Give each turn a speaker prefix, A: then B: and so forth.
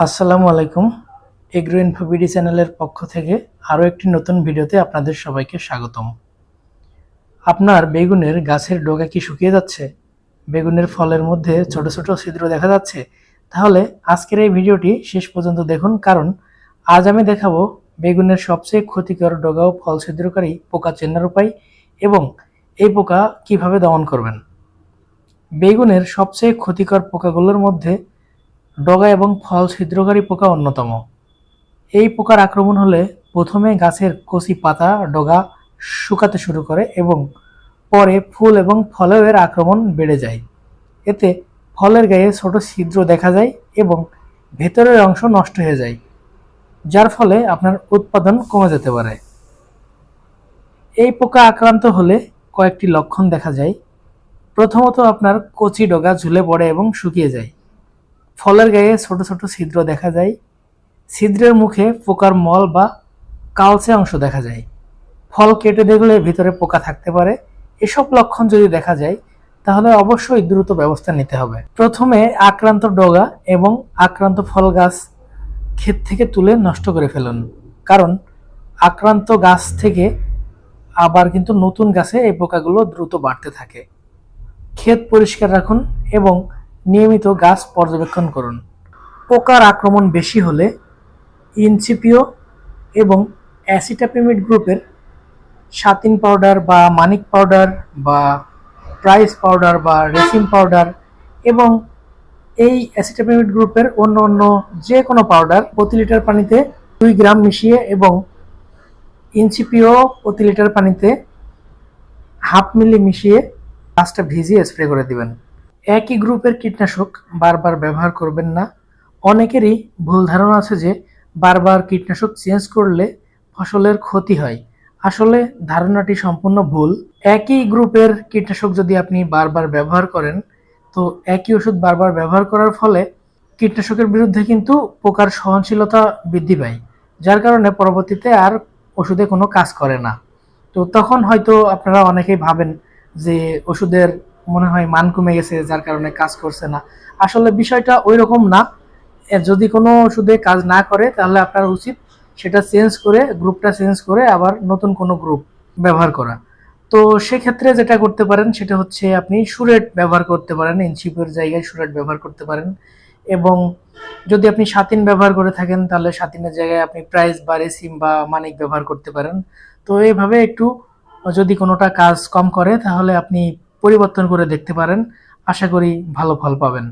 A: আসসালামু আলাইকুম। Agro info BD চ্যানেলের পক্ষ থেকে আরও একটি নতুন ভিডিওতে আপনাদের সবাইকে স্বাগতম। আপনার বেগুনের গাছের ডগা কি শুকিয়ে যাচ্ছে? বেগুনের ফলের মধ্যে ছোট ছোট ছিদ্র দেখা যাচ্ছে? তাহলে আজকের এই ভিডিওটি শেষ পর্যন্ত দেখুন, কারণ আজ আমি দেখাবো বেগুনের সবচেয়ে ক্ষতিকর ডগা ও ফল ছিদ্রকারী পোকা চেনার উপায় এবং এই পোকা কিভাবে দমন করবেন। বেগুনের সবচেয়ে ক্ষতিকর পোকাগুলোর মধ্যে ডগা এবং ফল ছিদ্রকারী পোকা অন্যতম। এই পোকার আক্রমণ হলে প্রথমে গাছের কচি পাতা ডগা শুকাতে শুরু করে এবং পরে ফুল এবং ফলেও এর আক্রমণ বেড়ে যায়। এতে ফলের গায়ে ছোট ছিদ্র দেখা যায় এবং ভেতরের অংশ নষ্ট হয়ে যায়, যার ফলে আপনার উৎপাদন কমে যেতে পারে। এই পোকা আক্রান্ত হলে কয়েকটি লক্ষণ দেখা যায়। প্রথমত, আপনার কচি ডগা ঝুলে পড়ে এবং শুকিয়ে যায়। ফলের গায়ে ছোট ছোট ছিদ্র দেখা যায়। ছিদ্রের মুখে পোকার মল বা কালচে অংশ দেখা যায়। ফল কেটে দেখলে ভিতরে পোকা থাকতে পারে। এসব লক্ষণ যদি দেখা যায় তাহলে অবশ্যই দ্রুত ব্যবস্থা নিতে হবে। প্রথমে আক্রান্ত ডগা এবং আক্রান্ত ফল গাছ ক্ষেত থেকে তুলে নষ্ট করে ফেলুন, কারণ আক্রান্ত গাছ থেকে আবার কিন্তু নতুন গাছে এই পোকাগুলো দ্রুত বাড়তে থাকে। ক্ষেত পরিষ্কার রাখুন এবং নিয়মিত গাছ পর্যবেক্ষণ করুন। পোকার আক্রমণ বেশি হলে ইনসিপিও এবং অ্যাসিটাপিমিড গ্রুপের সাতিন পাউডার বা মানিক পাউডার বা প্রাইস পাউডার বা রেসিন পাউডার এবং এই অ্যাসিটাপিমিড গ্রুপের অন্য অন্য যে কোনো পাউডার প্রতি লিটার পানিতে 2 গ্রাম মিশিয়ে এবং ইনসিপিও প্রতি লিটার পানিতে 1/2 মিলি মিশিয়ে গাছটা ভিজিয়ে স্প্রে করে দিবেন। একই গ্রুপের কীটনাশক বারবার ব্যবহার করবেন না। অনেকেরই ভুল ধারণা আছে যে বারবার কীটনাশক চেঞ্জ করলে ফসলের ক্ষতি হয়। আসলে ধারণাটি সম্পূর্ণ ভুল। একই গ্রুপের কীটনাশক যদি আপনি বারবার ব্যবহার করেন, তো একই ওষুধ বারবার ব্যবহার করার ফলে কীটনাশকের বিরুদ্ধে কিন্তু পোকার সহনশীলতা বৃদ্ধি পায়, যার কারণে পরবর্তীতে আর ওষুধে কোনো কাজ করে না। তো তখন হয়তো আপনারা অনেকেই ভাবেন যে ওষুধের মনে হয় মান কমে গেছে, যার কারণে কাজ করছে না। আসলে বিষয়টা ওই রকম না। যদি কোনো ওষুধে কাজ না করে তাহলে আপনার উচিত সেটা চেঞ্জ করে, গ্রুপটা চেঞ্জ করে আবার নতুন কোনো গ্রুপ ব্যবহার করা। তো সেক্ষেত্রে যেটা করতে পারেন সেটা হচ্ছে আপনি সুরেট ব্যবহার করতে পারেন, ইনসিপিওর জায়গায় সুরেট ব্যবহার করতে পারেন। এবং যদি আপনি সাতিন ব্যবহার করে থাকেন তাহলে সাতিনের জায়গায় আপনি প্রাইস বা রেসিম বা মানিক ব্যবহার করতে পারেন। তো এইভাবে একটু যদি কোনোটা কাজ কম করে তাহলে আপনি পরিবর্তন করে দেখতে পারেন। আশা করি ভালো ফল পাবেন।